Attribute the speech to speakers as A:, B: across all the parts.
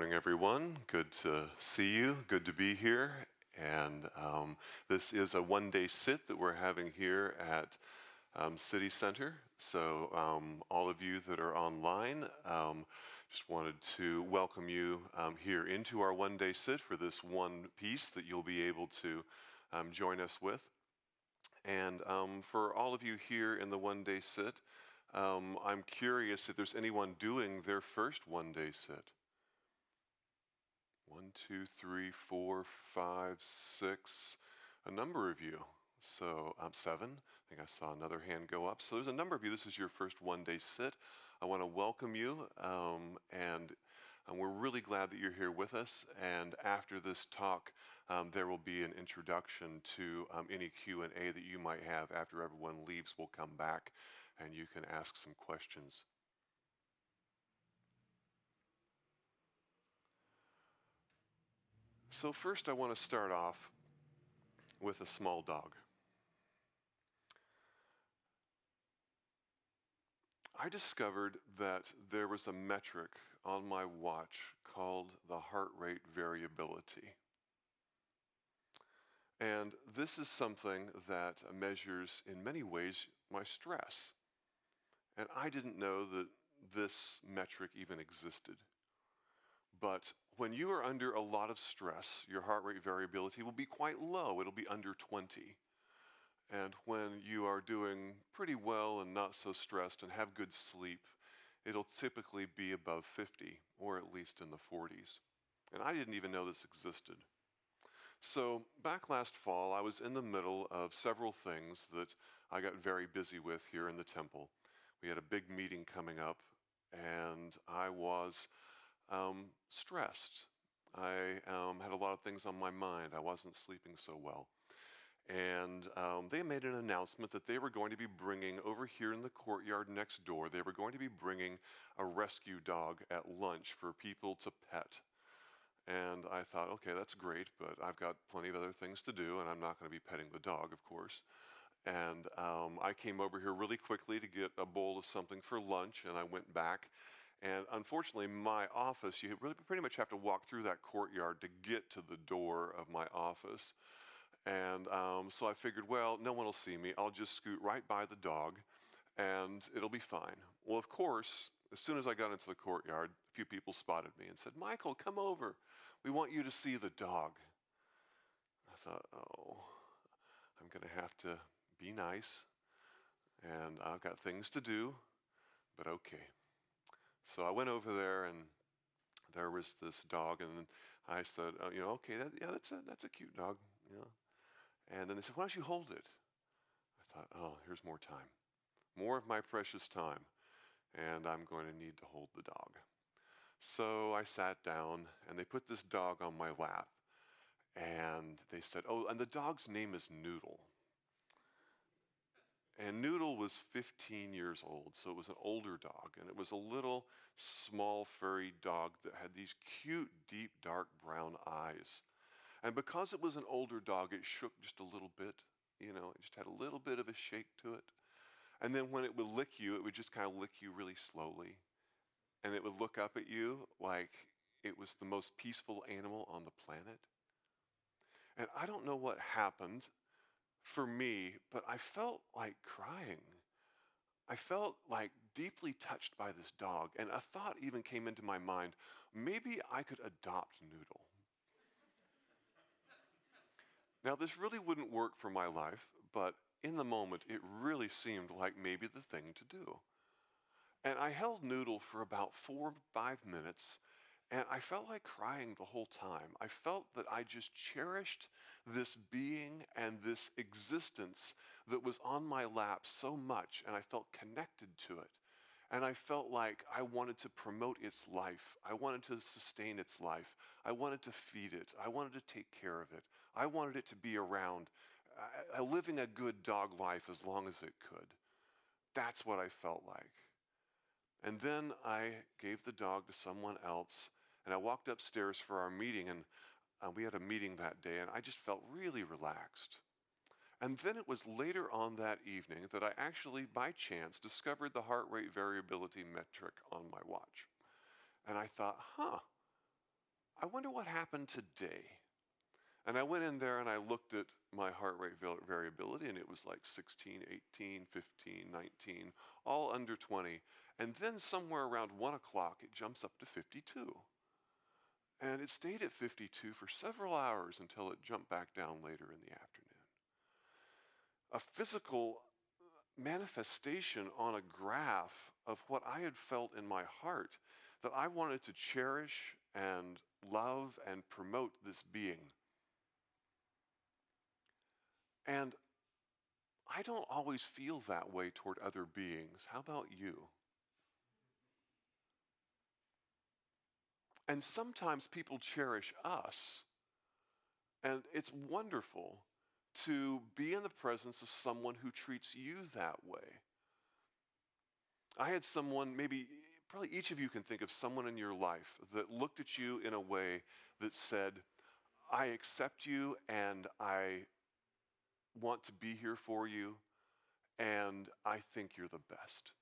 A: morning, everyone. Good to see you. Good to be here. And this is a one-day sit that we're having here at City Center. So all of you that are online, just wanted to welcome you here into our one-day sit for this one piece that you'll be able to join us with. And for all of you here in the one-day sit, I'm curious if there's anyone doing their first one-day sit. 1, 2, 3, 4, 5, 6, a number of you. So 7, I think I saw another hand go up. So there's a number of you. This is your first one-day sit. I want to welcome you, and we're really glad that you're here with us. And after this talk, there will be an introduction to any Q&A that you might have. After everyone leaves, we'll come back and you can ask some questions. So first I want to start off with a small dog. I discovered that there was a metric on my watch called the heart rate variability. And this is something that measures in many ways my stress. And I didn't know that this metric even existed. But when you are under a lot of stress, your heart rate variability will be quite low. It'll be under 20. And when you are doing pretty well and not so stressed and have good sleep, it'll typically be above 50, or at least in the 40s. And I didn't even know this existed. So back last fall, I was in the middle of several things that I got very busy with here in the temple. We had a big meeting coming up, and I was stressed. I had a lot of things on my mind. I wasn't sleeping so well. And they made an announcement that they were going to be bringing over here in the courtyard next door, they were going to be bringing a rescue dog at lunch for people to pet. And I thought, okay, that's great, but I've got plenty of other things to do, and I'm not going to be petting the dog, of course. And I came over here really quickly to get a bowl of something for lunch, and I went back. And unfortunately, my office, you really pretty much have to walk through that courtyard to get to the door of my office. And so I figured, well, no one will see me. I'll just scoot right by the dog, and it'll be fine. Well, of course, as soon as I got into the courtyard, a few people spotted me and said, Michael, come over. We want you to see the dog. I thought, oh, I'm going to have to be nice, and I've got things to do, but okay. So I went over there, and there was this dog, and I said, oh, okay, that's a cute dog, And then they said, why don't you hold it? I thought, oh, here's more time. More of my precious time, and I'm going to need to hold the dog. So I sat down, and they put this dog on my lap, and they said, oh, and the dog's name is Noodle. And Noodle was 15 years old, so it was an older dog, and it was a little, small, furry dog that had these cute, deep, dark brown eyes. And because it was an older dog, it shook just a little bit, it just had a little bit of a shake to it. And then when it would lick you, it would just kind of lick you really slowly. And it would look up at you like it was the most peaceful animal on the planet. And I don't know what happened for me, but I felt like crying. I felt like deeply touched by this dog. And a thought even came into my mind, maybe I could adopt Noodle. Now, this really wouldn't work for my life, but in the moment, it really seemed like maybe the thing to do. And I held Noodle for about 4 or 5 minutes, and I felt like crying the whole time. I felt that I just cherished this being and this existence that was on my lap so much, and I felt connected to it. And I felt like I wanted to promote its life. I wanted to sustain its life. I wanted to feed it. I wanted to take care of it. I wanted it to be around, living a good dog life as long as it could. That's what I felt like. And then I gave the dog to someone else, and I walked upstairs for our meeting, and we had a meeting that day, and I just felt really relaxed. And then it was later on that evening that I actually, by chance, discovered the heart rate variability metric on my watch. And I thought, I wonder what happened today. And I went in there and I looked at my heart rate variability, and it was like 16, 18, 15, 19, all under 20. And then somewhere around 1 o'clock, it jumps up to 52. And it stayed at 52 for several hours until it jumped back down later in the afternoon. A physical manifestation on a graph of what I had felt in my heart, that I wanted to cherish and love and promote this being. And I don't always feel that way toward other beings. How about you? And sometimes people cherish us, and it's wonderful to be in the presence of someone who treats you that way. I had someone, maybe, probably each of you can think of someone in your life that looked at you in a way that said, I accept you and I want to be here for you, and I think you're the best.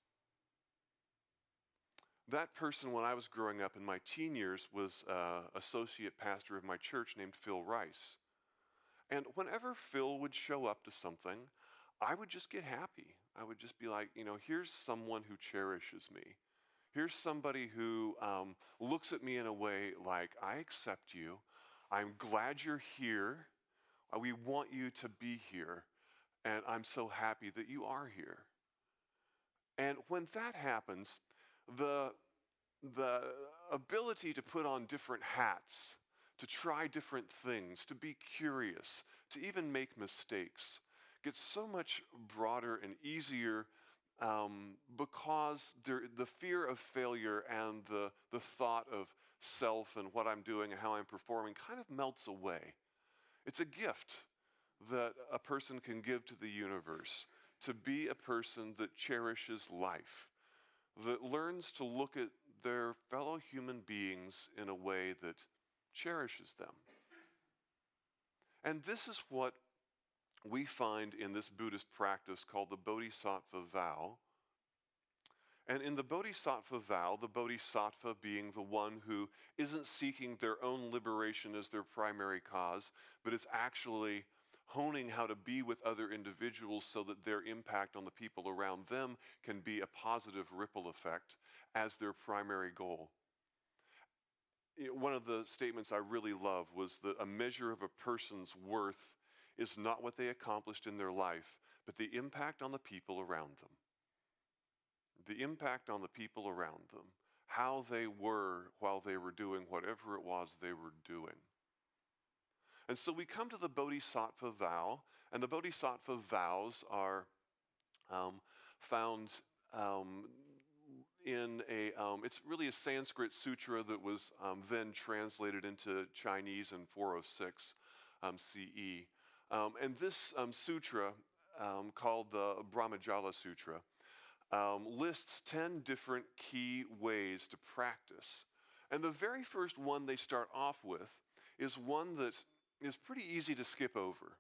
A: That person, when I was growing up in my teen years, was associate pastor of my church named Phil Rice. And whenever Phil would show up to something, I would just get happy. I would just be like, here's someone who cherishes me. Here's somebody who looks at me in a way like, I accept you. I'm glad you're here. We want you to be here. And I'm so happy that you are here. And when that happens, the ability to put on different hats, to try different things, to be curious, to even make mistakes, gets so much broader and easier, because the fear of failure and the thought of self and what I'm doing and how I'm performing kind of melts away. It's a gift that a person can give to the universe, to be a person that cherishes life, that learns to look at their fellow human beings in a way that cherishes them. And this is what we find in this Buddhist practice called the Bodhisattva vow. And in the Bodhisattva vow, the Bodhisattva being the one who isn't seeking their own liberation as their primary cause, but is actually honing how to be with other individuals so that their impact on the people around them can be a positive ripple effect as their primary goal. One of the statements I really love was that a measure of a person's worth is not what they accomplished in their life, but the impact on the people around them. The impact on the people around them, how they were while they were doing whatever it was they were doing. And so we come to the Bodhisattva vow, and the Bodhisattva vows are found in it's really a Sanskrit sutra that was then translated into Chinese in 406 CE. And this sutra, called the Brahmajala Sutra, lists 10 different key ways to practice. And the very first one they start off with is one that is pretty easy to skip over,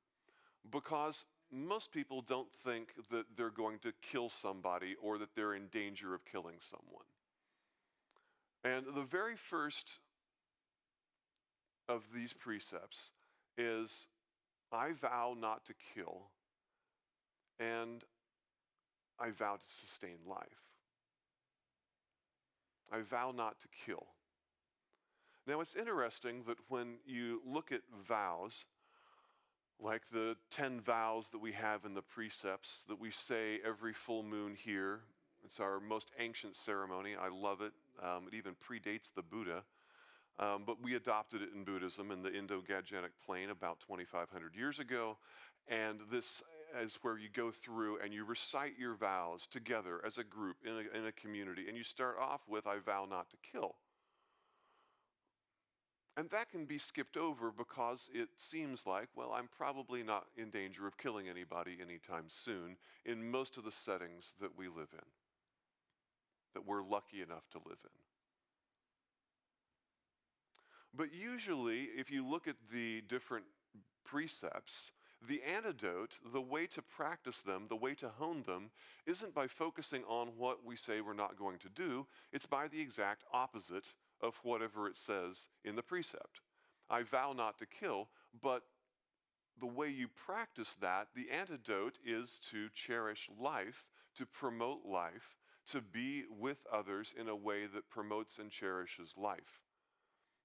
A: because most people don't think that they're going to kill somebody or that they're in danger of killing someone. And the very first of these precepts is, I vow not to kill, and I vow to sustain life. I vow not to kill. Now, it's interesting that when you look at vows, like the 10 vows that we have in the precepts that we say every full moon here, it's our most ancient ceremony. I love it. It even predates the Buddha, but we adopted it in Buddhism in the Indo-Gangetic plain about 2,500 years ago. And this is where you go through and you recite your vows together as a group in a community. And you start off with, I vow not to kill. And that can be skipped over because it seems like, well, I'm probably not in danger of killing anybody anytime soon in most of the settings that we live in, that we're lucky enough to live in. But usually, if you look at the different precepts, the antidote, the way to practice them, the way to hone them, isn't by focusing on what we say we're not going to do. It's by the exact opposite of whatever it says in the precept. I vow not to kill, but the way you practice that, the antidote is to cherish life, to promote life, to be with others in a way that promotes and cherishes life.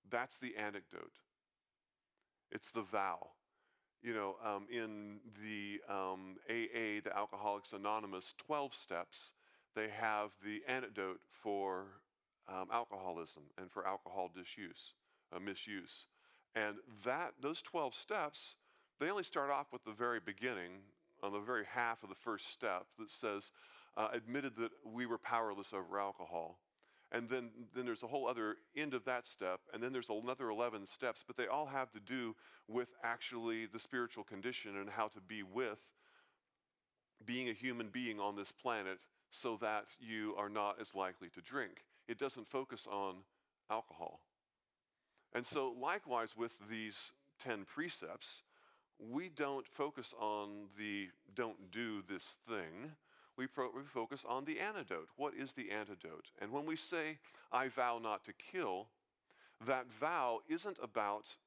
A: That's the antidote. It's the vow. In the AA, the Alcoholics Anonymous 12 steps, they have the antidote for alcoholism and for alcohol misuse. And those 12 steps, they only start off with the very beginning, on the very half of the first step that says, admitted that we were powerless over alcohol. And then there's a whole other end of that step, and then there's another 11 steps, but they all have to do with actually the spiritual condition and how to be with being a human being on this planet so that you are not as likely to drink. It doesn't focus on alcohol. And so likewise with these 10 precepts, we don't focus on the don't do this thing. We focus on the antidote. What is the antidote? And when we say, I vow not to kill, that vow isn't about,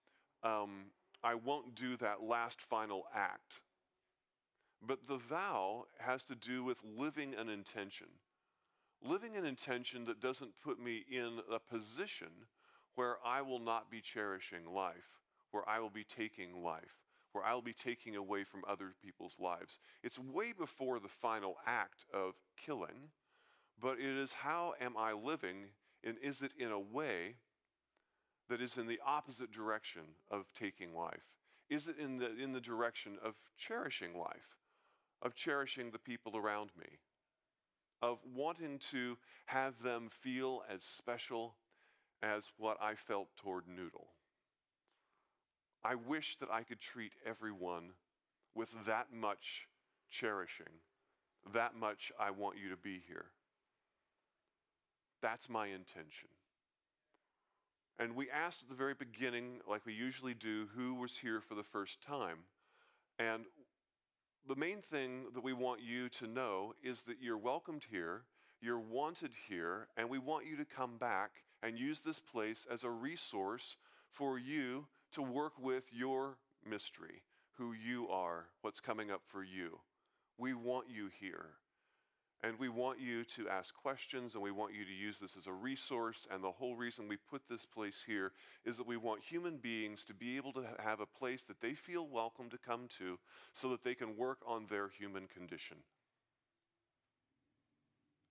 A: I won't do that last final act. But the vow has to do with living an intention. Living an intention that doesn't put me in a position where I will not be cherishing life, where I will be taking life, where I will be taking away from other people's lives. It's way before the final act of killing, but it is how am I living, and is it in a way that is in the opposite direction of taking life? Is it in the direction of cherishing life, of cherishing the people around me, of wanting to have them feel as special as what I felt toward Noodle? I wish that I could treat everyone with that much cherishing, that much I want you to be here. That's my intention. And we asked at the very beginning, like we usually do, who was here for the first time. And the main thing that we want you to know is that you're welcomed here, you're wanted here, and we want you to come back and use this place as a resource for you to work with your mystery, who you are, what's coming up for you. We want you here. And we want you to ask questions, and we want you to use this as a resource. And the whole reason we put this place here is that we want human beings to be able to have a place that they feel welcome to come to so that they can work on their human condition.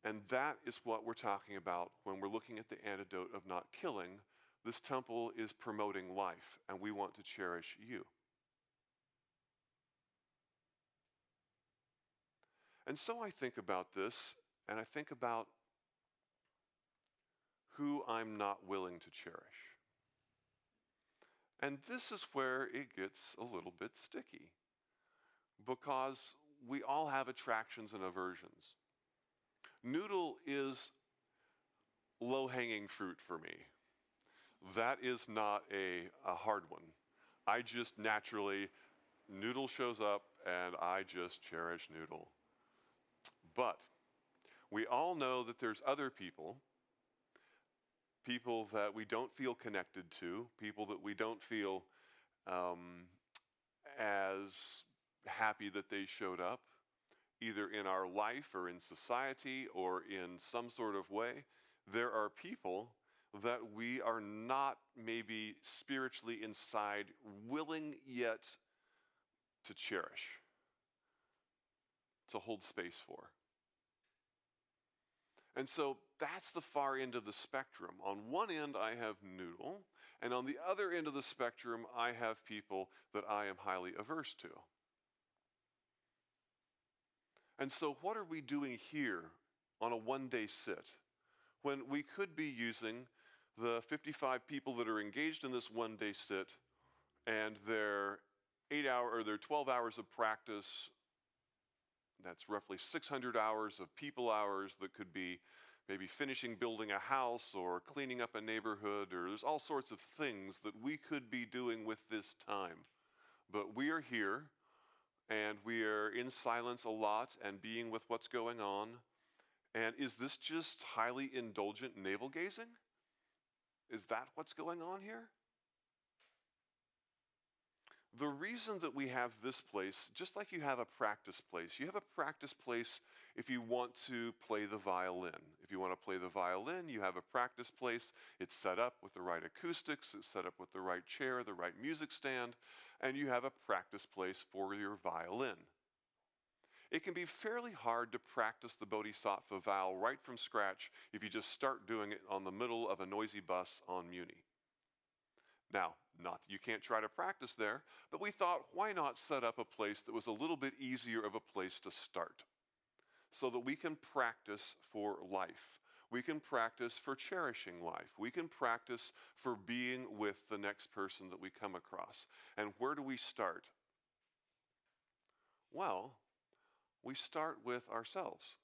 A: And that is what we're talking about when we're looking at the antidote of not killing. This temple is promoting life, and we want to cherish you. And so I think about this, and I think about who I'm not willing to cherish. And this is where it gets a little bit sticky, because we all have attractions and aversions. Noodle is low-hanging fruit for me. That is not a hard one. I just naturally, Noodle shows up and I just cherish Noodle. But we all know that there's other people that we don't feel connected to, people that we don't feel as happy that they showed up, either in our life or in society or in some sort of way. There are people that we are not maybe spiritually inside willing yet to cherish, to hold space for. And so that's the far end of the spectrum. On one end, I have Noodle, and on the other end of the spectrum, I have people that I am highly averse to. And so what are we doing here on a one-day sit when we could be using the 55 people that are engaged in this one-day sit and their 12 hours of practice? That's roughly 600 hours of people hours that could be maybe finishing building a house or cleaning up a neighborhood, or there's all sorts of things that we could be doing with this time. But we are here, and we are in silence a lot and being with what's going on. And is this just highly indulgent navel gazing? Is that what's going on here? The reason that we have this place, just like you have a practice place, you have a practice place if you want to play the violin. If you want to play the violin, you have a practice place. It's set up with the right acoustics, it's set up with the right chair, the right music stand, and you have a practice place for your violin. It can be fairly hard to practice the Bodhisattva vow right from scratch if you just start doing it on the middle of a noisy bus on Muni. Now, not that you can't try to practice there, but we thought, why not set up a place that was a little bit easier of a place to start so that we can practice for life. We can practice for cherishing life. We can practice for being with the next person that we come across. And where do we start? Well, we start with ourselves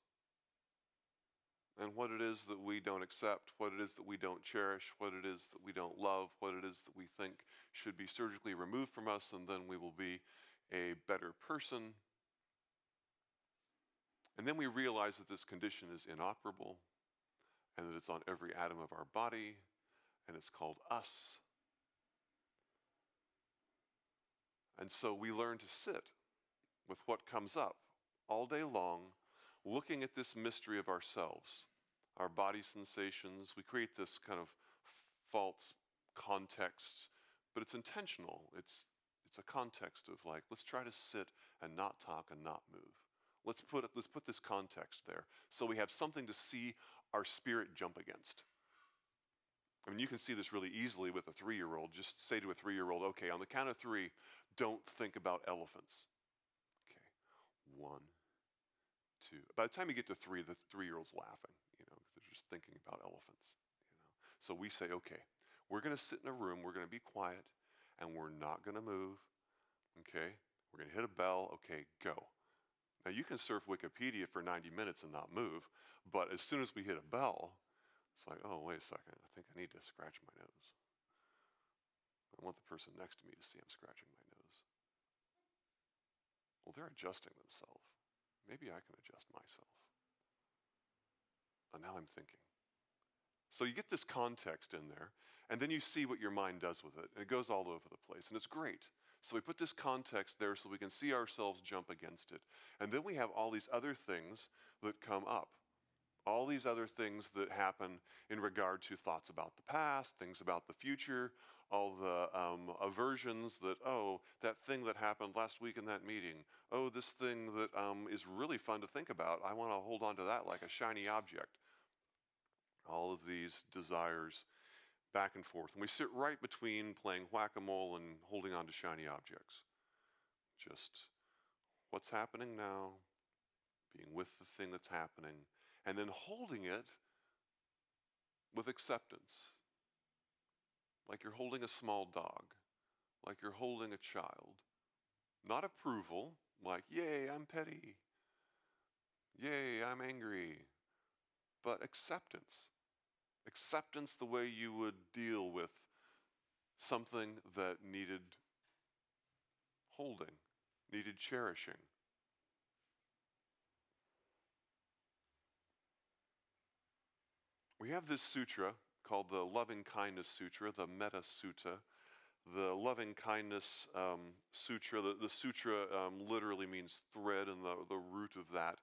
A: and what it is that we don't accept, what it is that we don't cherish, what it is that we don't love, what it is that we think should be surgically removed from us, and then we will be a better person. And then we realize that this condition is inoperable and that it's on every atom of our body, and it's called us. And so we learn to sit with what comes up all day long, looking at this mystery of ourselves, our body sensations. We create this kind of false context, but it's intentional. It's a context of like, let's try to sit and not talk and not move. Let's put this context there so we have something to see our spirit jump against. I mean, you can see this really easily with a 3-year-old. Just say to a 3-year-old, okay, on the count of 3, don't think about elephants. Okay, 1, 2. By the time you get to 3, the 3-year-old's laughing, because they're just thinking about elephants. So we say, okay, we're going to sit in a room, we're going to be quiet, and we're not going to move. Okay, we're going to hit a bell. Okay, go. Now you can surf Wikipedia for 90 minutes and not move, but as soon as we hit a bell, it's like, oh, wait a second, I think I need to scratch my nose. I want the person next to me to see I'm scratching my nose. Well, they're adjusting themselves. Maybe I can adjust myself. And now I'm thinking. So you get this context in there, and then you see what your mind does with it, and it goes all over the place, and it's great. So we put this context there so we can see ourselves jump against it. And then we have all these other things that come up. All these other things that happen in regard to thoughts about the past, things about the future, all the aversions that, oh, that thing that happened last week in that meeting. Oh, this thing that is really fun to think about. I want to hold on to that like a shiny object. All of these desires back and forth. And we sit right between playing whack-a-mole and holding on to shiny objects. Just what's happening now, being with the thing that's happening, and then holding it with acceptance. Like you're holding a small dog, like you're holding a child. Not approval, like, yay, I'm petty. Yay, I'm angry. But acceptance. Acceptance the way you would deal with something that needed holding, needed cherishing. We have this sutra called the Loving Kindness Sutra, the Metta Sutta. The Loving Kindness Sutra, the sutra literally means thread, and the root of that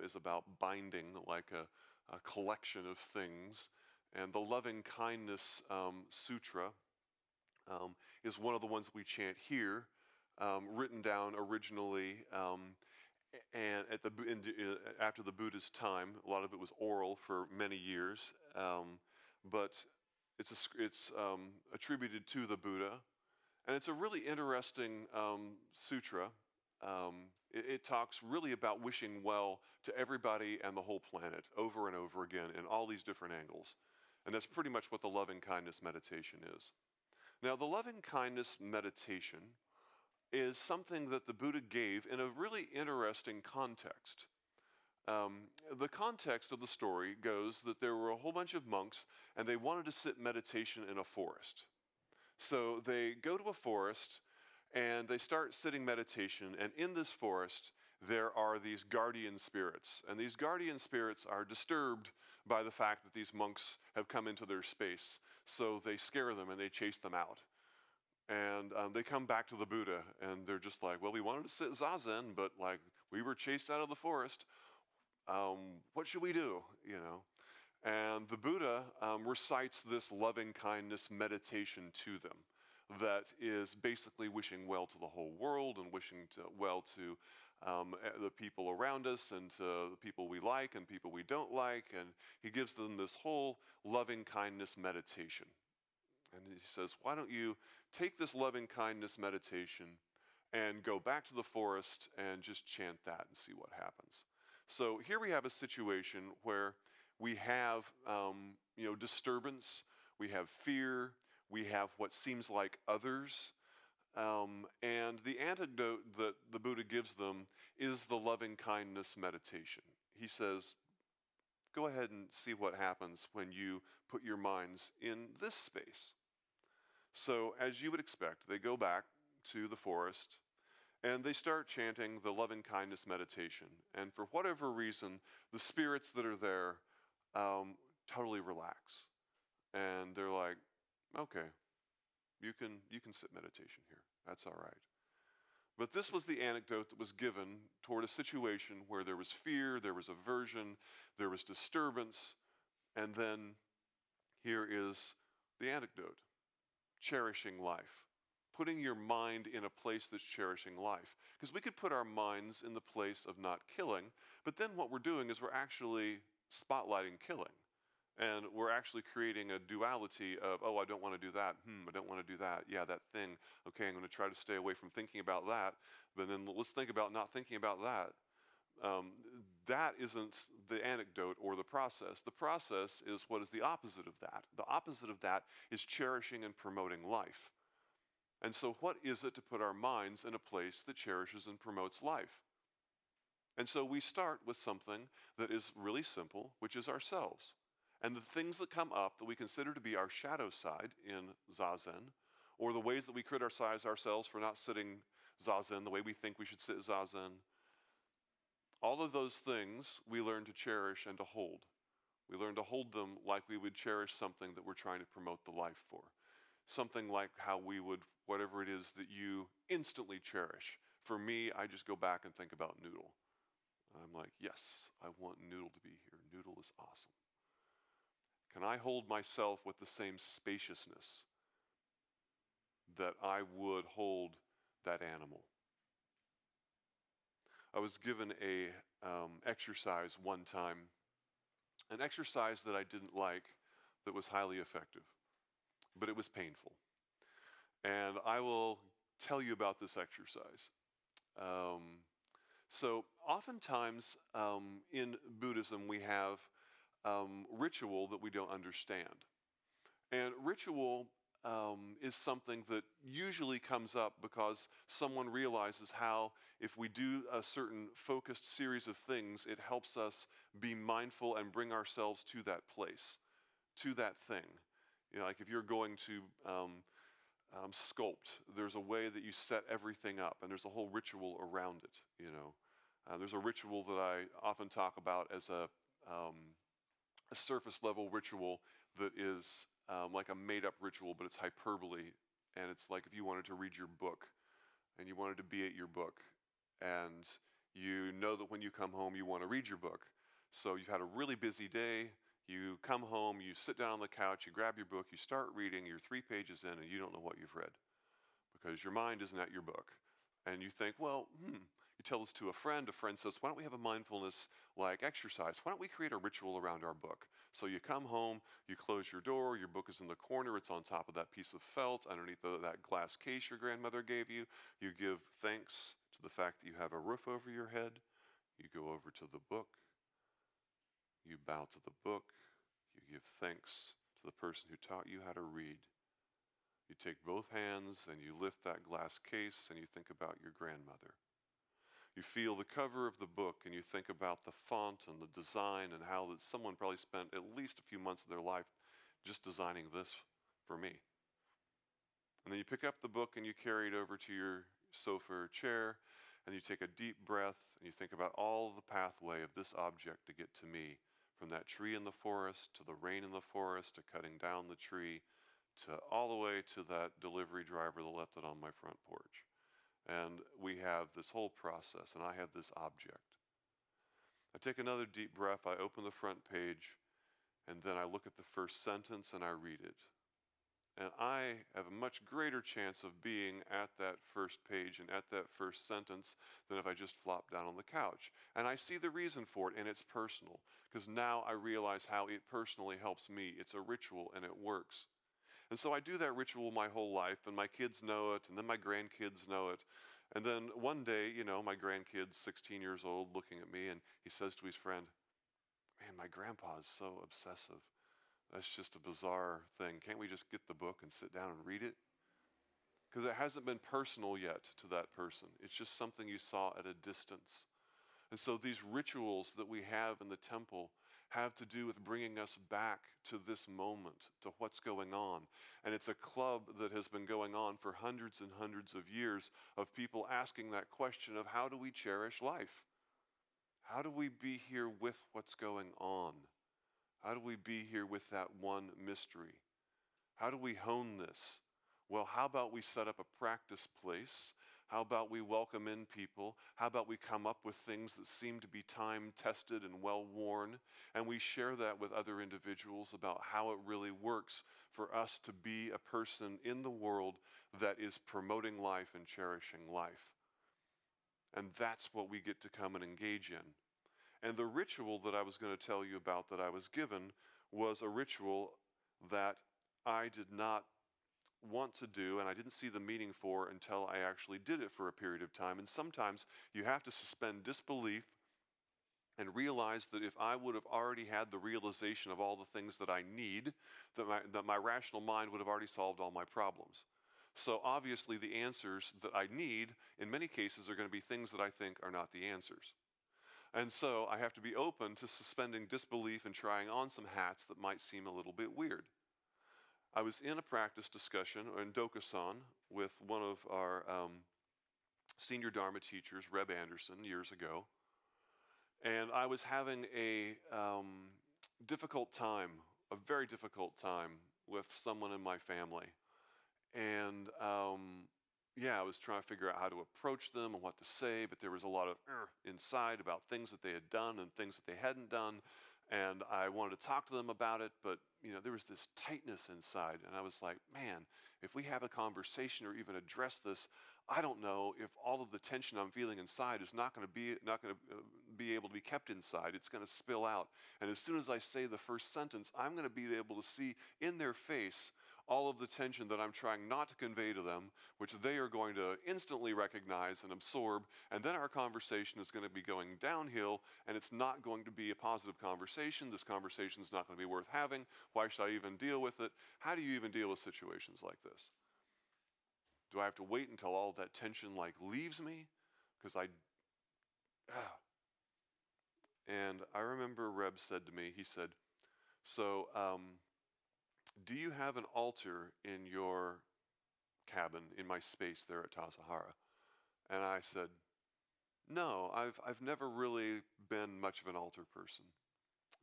A: is about binding, like a collection of things. And the Loving Kindness Sutra is one of the ones we chant here, written down originally and after the Buddha's time. A lot of it was oral for many years, but it's attributed to the Buddha, and it's a really interesting sutra. It talks really about wishing well to everybody and the whole planet over and over again in all these different angles. And that's pretty much what the loving kindness meditation is. Now, the loving kindness meditation is something that the Buddha gave in a really interesting context. The context of the story goes that there were a whole bunch of monks and they wanted to sit meditation in a forest. So they go to a forest and they start sitting meditation, and in this forest there are these guardian spirits, and these guardian spirits are disturbed by the fact that these monks have come into their space, so they scare them and they chase them out. And they come back to the Buddha, and they're just like, well, we wanted to sit zazen, but like we were chased out of the forest. What should we do? You know? And the Buddha recites this loving kindness meditation to them that is basically wishing well to the whole world and wishing well to the people around us and to the people we like and people we don't like. And he gives them this whole loving kindness meditation. And he says, why don't you take this loving kindness meditation and go back to the forest and just chant that and see what happens. So here we have a situation where we have disturbance, we have fear, we have what seems like others, and the antidote that the Buddha gives them is the loving kindness meditation. He says, go ahead and see what happens when you put your minds in this space. So as you would expect, they go back to the forest and they start chanting the loving kindness meditation. And for whatever reason, the spirits that are there totally relax. And they're like, okay, you can sit meditation here. That's all right. But this was the anecdote that was given toward a situation where there was fear, there was aversion, there was disturbance, and then here is the anecdote. Cherishing life. Putting your mind in a place that's cherishing life. Because we could put our minds in the place of not killing, but then what we're doing is we're actually spotlighting killing. And we're actually creating a duality of, oh, I don't want to do that. I don't want to do that. Yeah, that thing. Okay, I'm going to try to stay away from thinking about that. But then let's think about not thinking about that. That isn't the anecdote or the process. The process is what is the opposite of that. The opposite of that is cherishing and promoting life. And so what is it to put our minds in a place that cherishes and promotes life? And so we start with something that is really simple, which is ourselves. And the things that come up that we consider to be our shadow side in zazen, or the ways that we criticize ourselves for not sitting zazen the way we think we should sit zazen, all of those things we learn to cherish and to hold. We learn to hold them like we would cherish something that we're trying to promote the life for. Something like how we would, whatever it is that you instantly cherish. For me, I just go back and think about Noodle. I'm like, yes, I want Noodle to be here. Noodle is awesome. Can I hold myself with the same spaciousness that I would hold that animal? I was given a exercise one time, an exercise that I didn't like, that was highly effective, but it was painful. And I will tell you about this exercise. So oftentimes in Buddhism we have ritual that we don't understand. And ritual is something that usually comes up because someone realizes how if we do a certain focused series of things, it helps us be mindful and bring ourselves to that place, to that thing. You know, like if you're going to sculpt, there's a way that you set everything up, and there's a whole ritual around it. You know, there's a ritual that I often talk about as a surface level ritual that is like a made up ritual, but it's hyperbole. And it's like if you wanted to read your book and you wanted to be at your book, and you know that when you come home you want to read your book. So you've had a really busy day, you come home, you sit down on the couch, you grab your book, you start reading, you're 3 pages in, and you don't know what you've read because your mind isn't at your book. And you think, well, you tell this to a friend says, why don't we have a mindfulness like exercise? Why don't we create a ritual around our book? So you come home, you close your door, your book is in the corner, it's on top of that piece of felt, underneath that glass case your grandmother gave you. You give thanks to the fact that you have a roof over your head. You go over to the book, you bow to the book, you give thanks to the person who taught you how to read. You take both hands and you lift that glass case and you think about your grandmother. You feel the cover of the book and you think about the font and the design and how that someone probably spent at least a few months of their life just designing this for me. And then you pick up the book and you carry it over to your sofa or chair, and you take a deep breath and you think about all the pathway of this object to get to me, from that tree in the forest to the rain in the forest to cutting down the tree to all the way to that delivery driver that left it on my front porch. And we have this whole process, and I have this object. I take another deep breath, I open the front page, and then I look at the first sentence and I read it. And I have a much greater chance of being at that first page and at that first sentence than if I just flop down on the couch. And I see the reason for it, and it's personal, because now I realize how it personally helps me. It's a ritual, and it works. And so I do that ritual my whole life, and my kids know it, and then my grandkids know it. And then one day, my grandkid's 16 years old looking at me, and he says to his friend, "Man, my grandpa is so obsessive. That's just a bizarre thing. Can't we just get the book and sit down and read it?" Because it hasn't been personal yet to that person. It's just something you saw at a distance. And so these rituals that we have in the temple have to do with bringing us back to this moment, to what's going on. And it's a club that has been going on for hundreds and hundreds of years of people asking that question of, how do we cherish life? How do we be here with what's going on? How do we be here with that one mystery? How do we hone this? Well, how about we set up a practice place? How about we welcome in people? How about we come up with things that seem to be time-tested and well-worn, and we share that with other individuals about how it really works for us to be a person in the world that is promoting life and cherishing life. And that's what we get to come and engage in. And the ritual that I was going to tell you about that I was given was a ritual that I did not want to do, and I didn't see the meaning for until I actually did it for a period of time. And sometimes you have to suspend disbelief and realize that if I would have already had the realization of all the things that I need, that my rational mind would have already solved all my problems. So obviously the answers that I need in many cases are going to be things that I think are not the answers. And so I have to be open to suspending disbelief and trying on some hats that might seem a little bit weird. I was in a practice discussion in Dokusan with one of our senior Dharma teachers, Reb Anderson, years ago. And I was having a difficult time, a very difficult time with someone in my family. And yeah, I was trying to figure out how to approach them and what to say, but there was a lot of inside about things that they had done and things that they hadn't done. And I wanted to talk to them about it, but there was this tightness inside. And I was like, man, if we have a conversation or even address this, I don't know if all of the tension I'm feeling inside is not going to be able to be kept inside. It's going to spill out. And as soon as I say the first sentence, I'm going to be able to see in their face all of the tension that I'm trying not to convey to them, which they are going to instantly recognize and absorb, and then our conversation is going to be going downhill, and it's not going to be a positive conversation. This conversation is not going to be worth having. Why should I even deal with it? How do you even deal with situations like this? Do I have to wait until all that tension leaves me? Because And I remember Reb said to me, he said, so do you have an altar in your cabin, in my space there at Tassajara? And I said, no, I've never really been much of an altar person.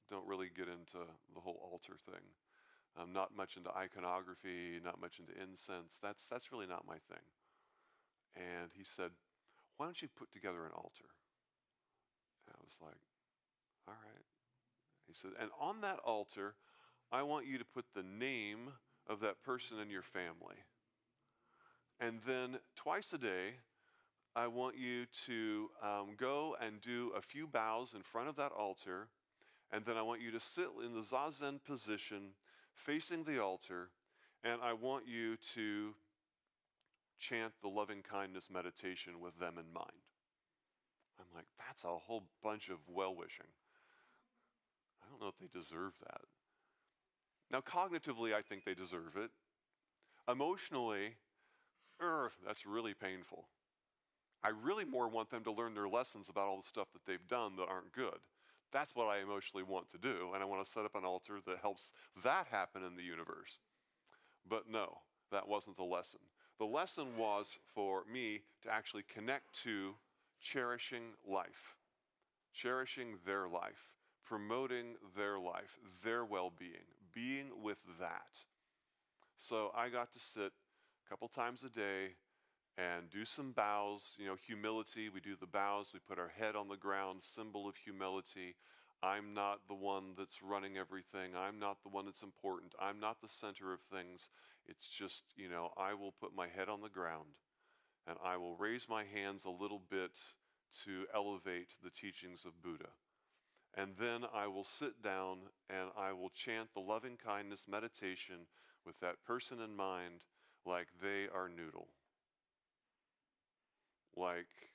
A: Don't really get into the whole altar thing. I'm not much into iconography, not much into incense. That's really not my thing. And he said, why don't you put together an altar? And I was like, all right. He said, and on that altar, I want you to put the name of that person in your family. And then twice a day, I want you to go and do a few bows in front of that altar, and then I want you to sit in the zazen position facing the altar, and I want you to chant the loving kindness meditation with them in mind. I'm like, that's a whole bunch of well-wishing. I don't know if they deserve that. Now, cognitively, I think they deserve it. Emotionally, that's really painful. I really more want them to learn their lessons about all the stuff that they've done that aren't good. That's what I emotionally want to do, and I want to set up an altar that helps that happen in the universe. But no, that wasn't the lesson. The lesson was for me to actually connect to cherishing life, cherishing their life, promoting their life, their well-being, being with that. So I got to sit a couple times a day and do some bows, humility. We do the bows, we put our head on the ground, symbol of humility. I'm not the one that's running everything. I'm not the one that's important. I'm not the center of things. It's just, I will put my head on the ground and I will raise my hands a little bit to elevate the teachings of Buddha. And then I will sit down and I will chant the loving kindness meditation with that person in mind like they are noodle. Like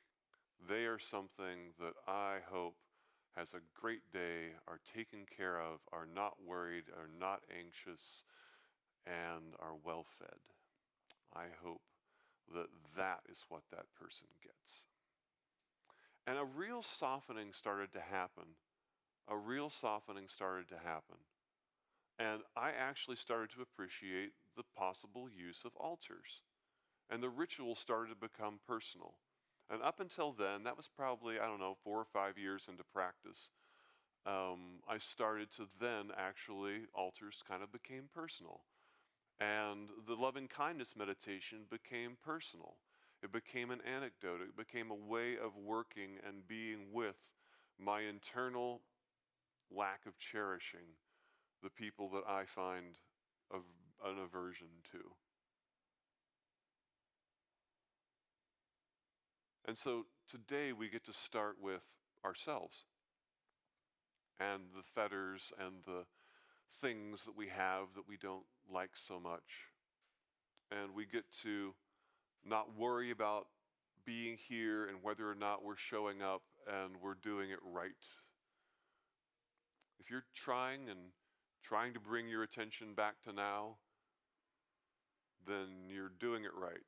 A: they are something that I hope has a great day, are taken care of, are not worried, are not anxious, and are well fed. I hope that that is what that person gets. And a real softening started to happen. A real softening started to happen. And I actually started to appreciate the possible use of altars. And the ritual started to become personal. And up until then, that was probably, 4 or 5 years into practice. I started to then actually, altars kind of became personal. And the loving kindness meditation became personal. It became an anecdote. It became a way of working and being with my internal lack of cherishing the people that I find an aversion to. And so today we get to start with ourselves and the fetters and the things that we have that we don't like so much. And we get to not worry about being here and whether or not we're showing up and we're doing it right. If you're trying to bring your attention back to now, then you're doing it right.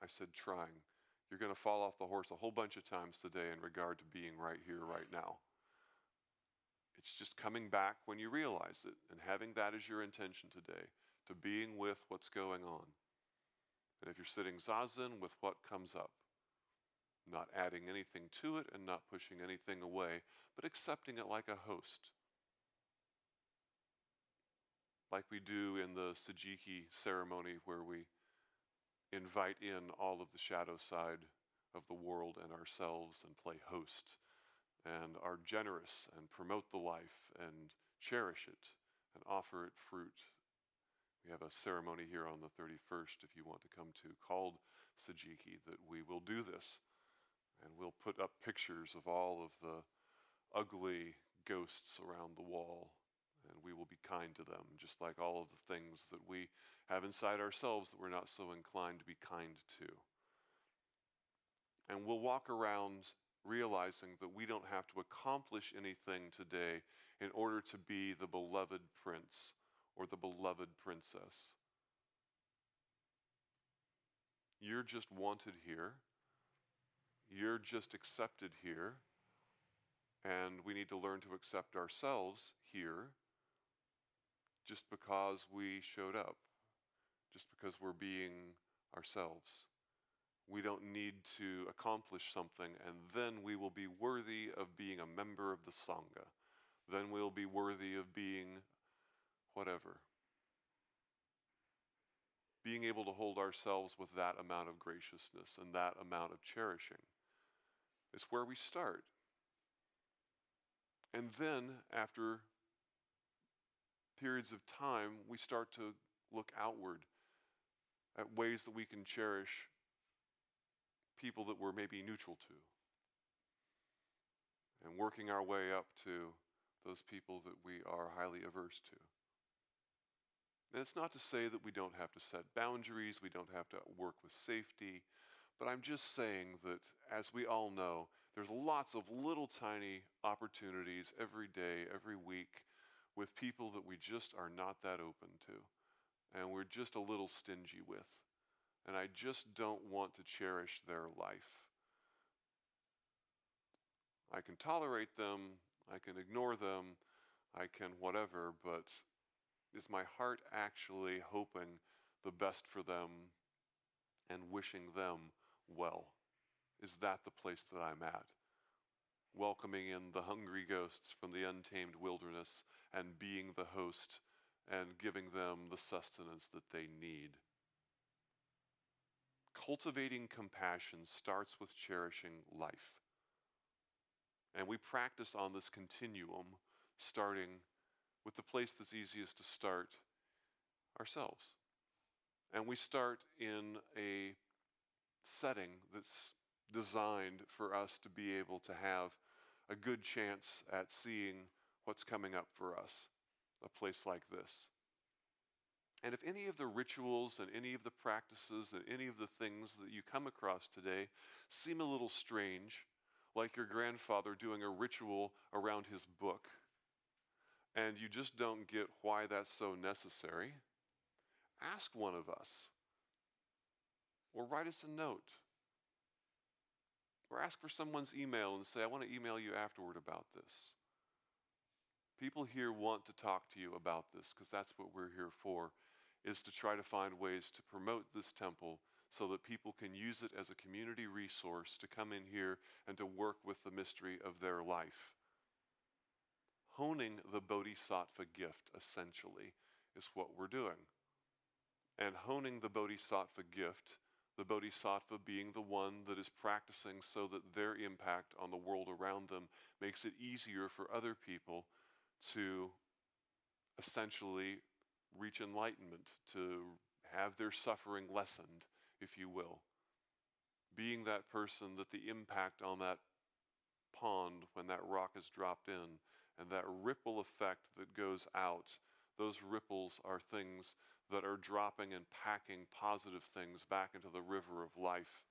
A: I said trying. You're going to fall off the horse a whole bunch of times today in regard to being right here, right now. It's just coming back when you realize it and having that as your intention today, to being with what's going on. And if you're sitting zazen, with what comes up. Not adding anything to it and not pushing anything away, but accepting it like a host. Like we do in the Sajiki ceremony where we invite in all of the shadow side of the world and ourselves and play host and are generous and promote the life and cherish it and offer it fruit. We have a ceremony here on the 31st, if you want to come to, called Sajiki, that we will do this. And we'll put up pictures of all of the ugly ghosts around the wall, and we will be kind to them, just like all of the things that we have inside ourselves that we're not so inclined to be kind to. And we'll walk around realizing that we don't have to accomplish anything today in order to be the beloved prince or the beloved princess. You're just wanted here. You're just accepted here. And we need to learn to accept ourselves here just because we showed up, just because we're being ourselves. We don't need to accomplish something, and then we will be worthy of being a member of the Sangha. Then we'll be worthy of being whatever. Being able to hold ourselves with that amount of graciousness and that amount of cherishing is where we start. And then, after periods of time, we start to look outward at ways that we can cherish people that we're maybe neutral to, and working our way up to those people that we are highly averse to. And it's not to say that we don't have to set boundaries, we don't have to work with safety, but I'm just saying that, as we all know, there's lots of little tiny opportunities every day, every week, with people that we just are not that open to, and we're just a little stingy with. And I just don't want to cherish their life. I can tolerate them, I can ignore them, I can whatever, but is my heart actually hoping the best for them and wishing them well? Is that the place that I'm at? Welcoming in the hungry ghosts from the untamed wilderness and being the host and giving them the sustenance that they need. Cultivating compassion starts with cherishing life. And we practice on this continuum, starting with the place that's easiest to start, ourselves. And we start in a setting that's designed for us to be able to have a good chance at seeing what's coming up for us, a place like this. And if any of the rituals and any of the practices and any of the things that you come across today seem a little strange, like your grandfather doing a ritual around his book, and you just don't get why that's so necessary, ask one of us, or write us a note, or ask for someone's email and say, I want to email you afterward about this. People here want to talk to you about this because that's what we're here for, is to try to find ways to promote this temple so that people can use it as a community resource to come in here and to work with the mystery of their life. Honing the bodhisattva gift, essentially, is what we're doing. And honing the bodhisattva gift, the bodhisattva being the one that is practicing so that their impact on the world around them makes it easier for other people to essentially reach enlightenment, to have their suffering lessened, if you will. Being that person that the impact on that pond when that rock is dropped in and that ripple effect that goes out, those ripples are things that are dropping and packing positive things back into the river of life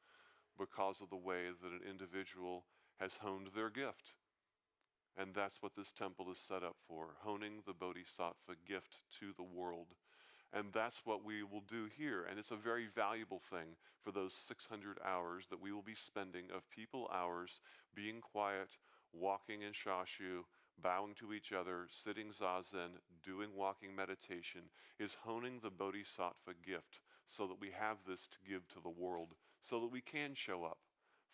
A: because of the way that an individual has honed their gift. And that's what this temple is set up for, honing the bodhisattva gift to the world. And that's what we will do here. And it's a very valuable thing for those 600 hours that we will be spending of people hours, being quiet, walking in shashu, bowing to each other, sitting zazen, doing walking meditation, is honing the bodhisattva gift so that we have this to give to the world, so that we can show up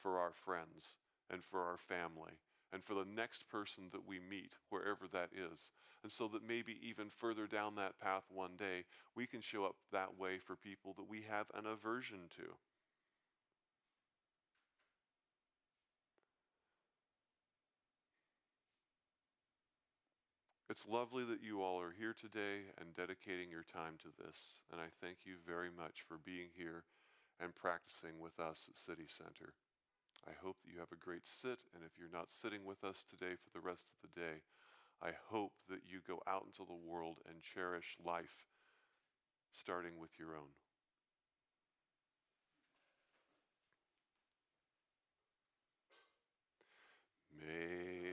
A: for our friends and for our family and for the next person that we meet, wherever that is. And so that maybe even further down that path one day, we can show up that way for people that we have an aversion to. It's lovely that you all are here today and dedicating your time to this. And I thank you very much for being here and practicing with us at City Center. I hope that you have a great sit, and if you're not sitting with us today for the rest of the day, I hope that you go out into the world and cherish life, starting with your own. May